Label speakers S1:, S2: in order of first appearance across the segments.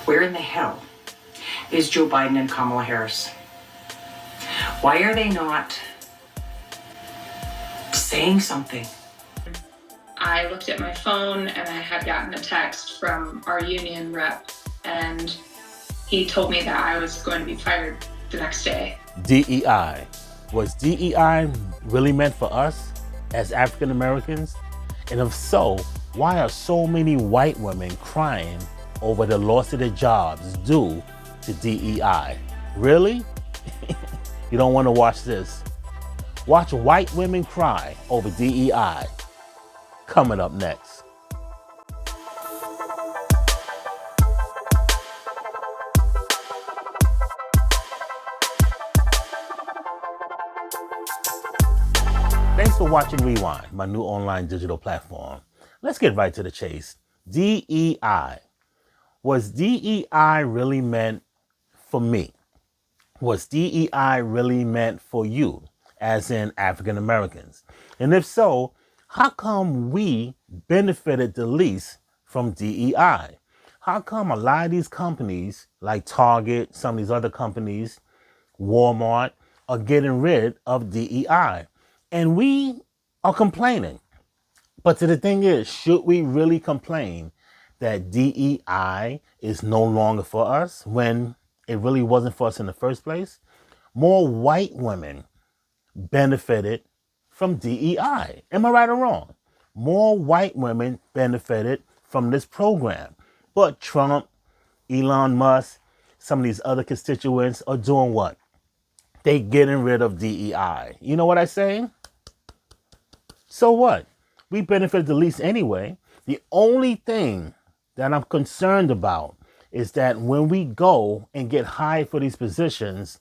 S1: Where in the hell is Joe Biden and Kamala Harris? Why are they not saying something?
S2: I looked at my phone and I had gotten a text from our union rep, and he told me that I was going to be fired the next day.
S3: DEI. Was DEI really meant for us as African Americans? And if so, why are so many white women crying over the loss of their jobs due to DEI? Really? You don't want to watch this. Watch white women cry over DEI. Coming up next. Thanks for watching Rewind, my new online digital platform. Let's get right to the chase. DEI. Was DEI really meant for me? Was DEI really meant for you, as in African Americans? And if so, how come we benefited the least from DEI? How come a lot of these companies, like Target, some of these other companies, Walmart, are getting rid of DEI? And we are complaining. But the thing is, should we really complain that DEI is no longer for us when it really wasn't for us in the first place? More white women benefited from DEI. Am I right or wrong? More white women benefited from this program. But Trump, Elon Musk, some of these other constituents are doing what? They getting rid of DEI. You know what I'm saying? So what? We benefit the least anyway. The only thing that I'm concerned about is that when we go and get hired for these positions,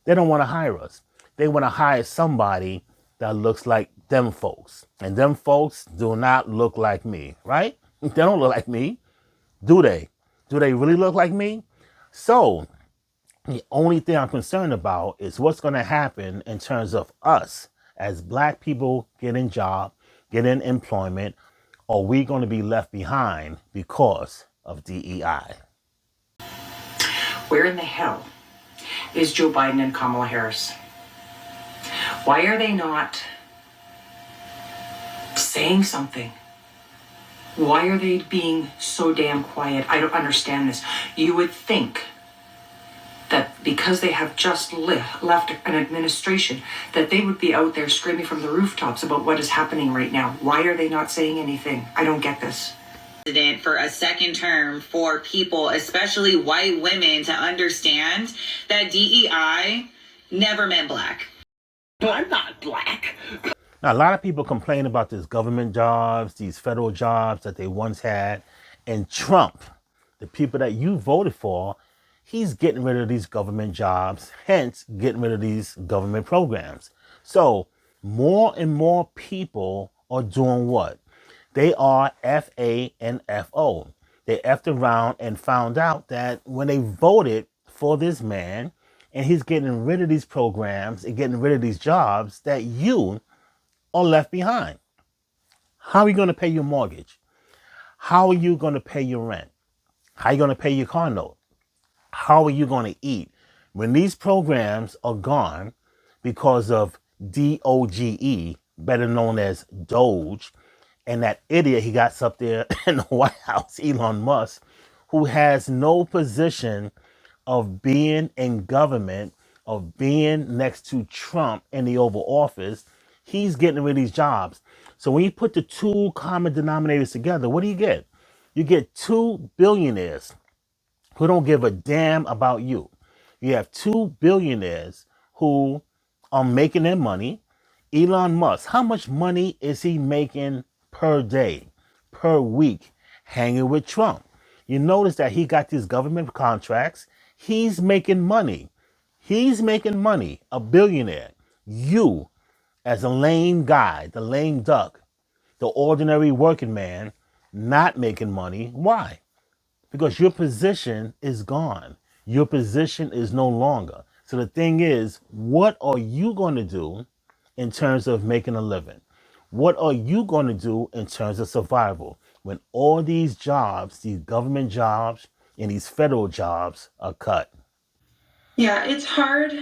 S3: they don't want to hire us. They want to hire somebody that looks like them folks. And them folks do not look like me, right? They don't look like me. Do they? Do they really look like me? So the only thing I'm concerned about is what's going to happen in terms of us as black people getting job, getting employment. Are we going to be left behind because of DEI?
S1: Where in the hell is Joe Biden and Kamala Harris? Why are they not saying something? Why are they being so damn quiet? I don't understand this. You would think that because they have just left an administration, that they would be out there screaming from the rooftops about what is happening right now. Why are they not saying anything? I don't get this.
S4: For a second term for people, especially white women, to understand that DEI never meant black.
S1: I'm not black.
S3: Now, a lot of people complain about these government jobs, these federal jobs that they once had. And Trump, the people that you voted for, he's getting rid of these government jobs, hence getting rid of these government programs. So more and more people are doing what? They are FAFO. They effed around and found out that when they voted for this man and he's getting rid of these programs and getting rid of these jobs, that you are left behind. How are you going to pay your mortgage? How are you going to pay your rent? How are you going to pay your car note? How are you going to eat when these programs are gone because of DOGE, better known as Doge, and that idiot he got up there in the White House, Elon Musk, who has no position of being in government, of being next to Trump in the Oval Office. He's getting rid of these jobs. So when you put the two common denominators together, what do you get? You get two billionaires who don't give a damn about you. You have two billionaires who are making their money. Elon Musk, how much money is he making per day, per week, hanging with Trump? You notice that he got these government contracts. He's making money. He's making money, a billionaire. You, as a lame guy, the lame duck, the ordinary working man, not making money. Why? Because your position is gone. Your position is no longer. So the thing is, what are you going to do in terms of making a living? What are you going to do in terms of survival when all these jobs, these government jobs, and these federal jobs are cut.
S2: Yeah, it's hard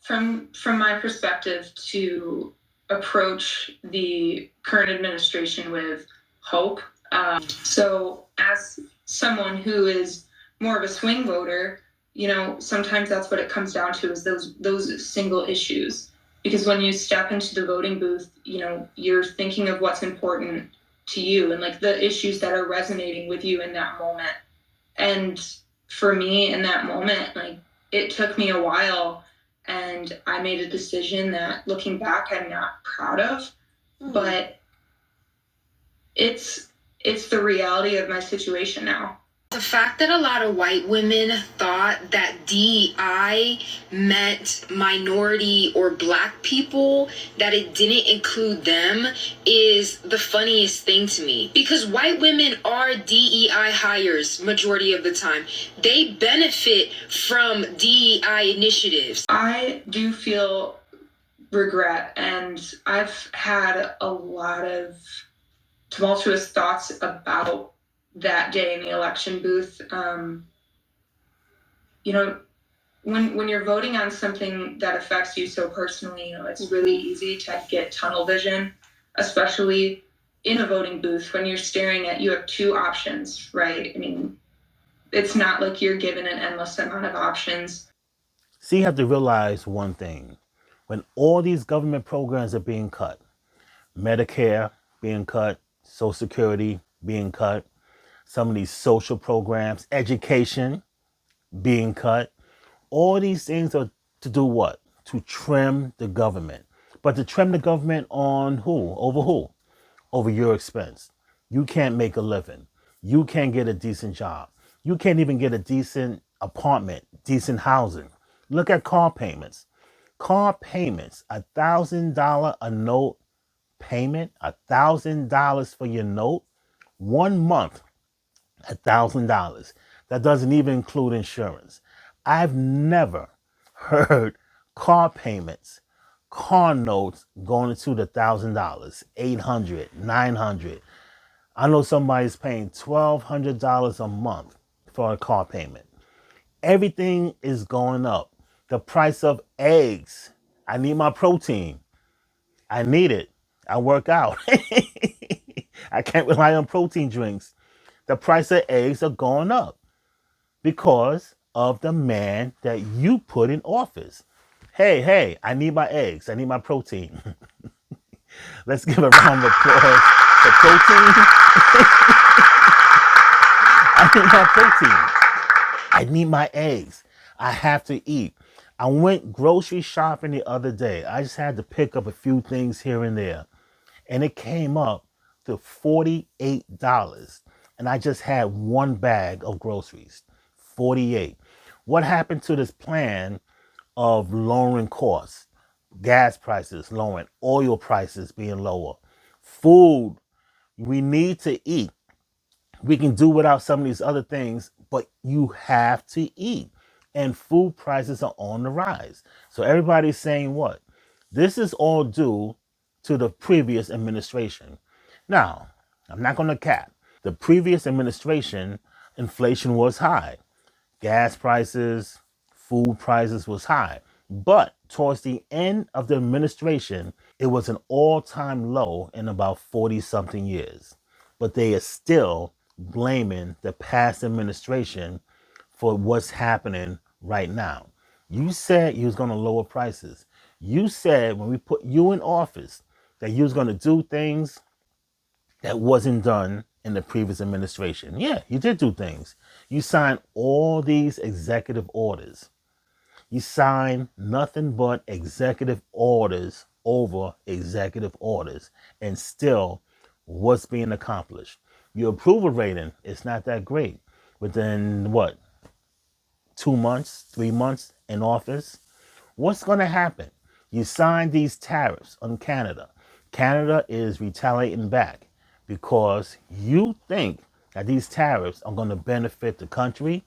S2: from my perspective to approach the current administration with hope. So as someone who is more of a swing voter, sometimes that's what it comes down to, is those single issues. Because when you step into the voting booth, you're thinking of what's important to you and like the issues that are resonating with you in that moment. And for me in that moment, like, it took me a while, and I made a decision that, looking back, I'm not proud of, but it's the reality of my situation now.
S5: The fact that a lot of white women thought that DEI meant minority or black people, that it didn't include them, is the funniest thing to me. Because white women are DEI hires majority of the time. They benefit from DEI initiatives.
S2: I do feel regret, and I've had a lot of tumultuous thoughts about that day in the election booth. When you're voting on something that affects you so personally, it's really easy to get tunnel vision, especially in a voting booth when you're staring at, you have two options, right? I mean, it's not like you're given an endless amount of options.
S3: So you have to realize one thing. When all these government programs are being cut, Medicare being cut, Social Security being cut, some of these social programs, education being cut, all these things are to do what? To trim the government. But to trim the government on who? Over who? Over your expense. You can't make a living. You can't get a decent job. You can't even get a decent apartment, decent housing. Look at car payments. Car payments, $1,000 a note payment, $1,000 for your note, 1 month, $1,000. That doesn't even include insurance. I've never heard car payments, car notes going into the $1,000, $800, $900. I know somebody's paying $1,200 a month for a car payment. Everything is going up. The price of eggs. I need my protein. I need it. I work out. I can't rely on protein drinks. The price of eggs are going up because of the man that you put in office. Hey, I need my eggs. I need my protein. Let's give a round of applause for protein. I need my protein. I need my eggs. I have to eat. I went grocery shopping the other day. I just had to pick up a few things here and there. And it came up to $48. And I just had one bag of groceries. 48. What happened to this plan of lowering costs? Gas prices lowering, oil prices being lower. Food, we need to eat. We can do without some of these other things, but you have to eat. And food prices are on the rise. So everybody's saying what? This is all due to the previous administration. Now, I'm not going to cap. The previous administration, inflation was high. Gas prices, food prices was high. But towards the end of the administration, it was an all-time low in about 40-something years. But they are still blaming the past administration for what's happening right now. You said you was going to lower prices. You said when we put you in office that you was going to do things that wasn't done in the previous administration. Yeah, you did do things. You signed all these executive orders. You signed nothing but executive orders over executive orders, and still what's being accomplished? Your approval rating is not that great. Within what, 2 months, 3 months in office? What's going to happen? You signed these tariffs on Canada. Canada is retaliating back because you think that these tariffs are going to benefit the country.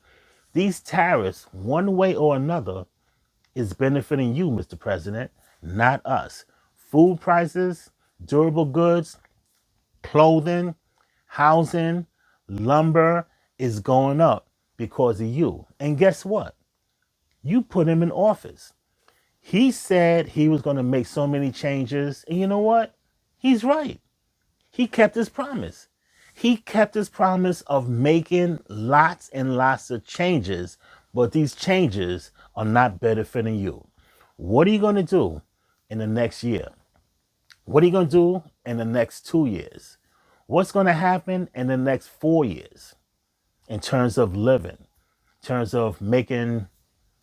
S3: These tariffs, one way or another, is benefiting you, Mr. President, not us. Food prices, durable goods, clothing, housing, lumber is going up because of you. And guess what? You put him in office. He said he was going to make so many changes. And you know what? He's right. He kept his promise. He kept his promise of making lots and lots of changes, but these changes are not benefiting you. What are you going to do in the next year? What are you going to do in the next 2 years? What's going to happen in the next 4 years in terms of living, in terms of making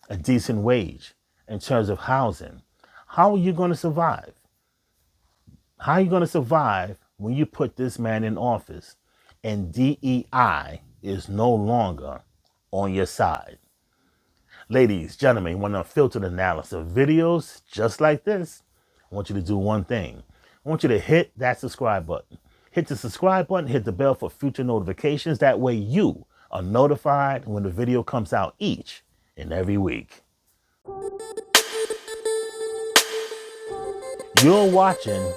S3: a decent wage, in terms of housing? How are you going to survive? How are you going to survive when you put this man in office and DEI is no longer on your side? Ladies, gentlemen, you want a filtered analysis of videos just like this? I want you to do one thing. I want you to hit that subscribe button. Hit the subscribe button, hit the bell for future notifications. That way you are notified when the video comes out each and every week. You're watching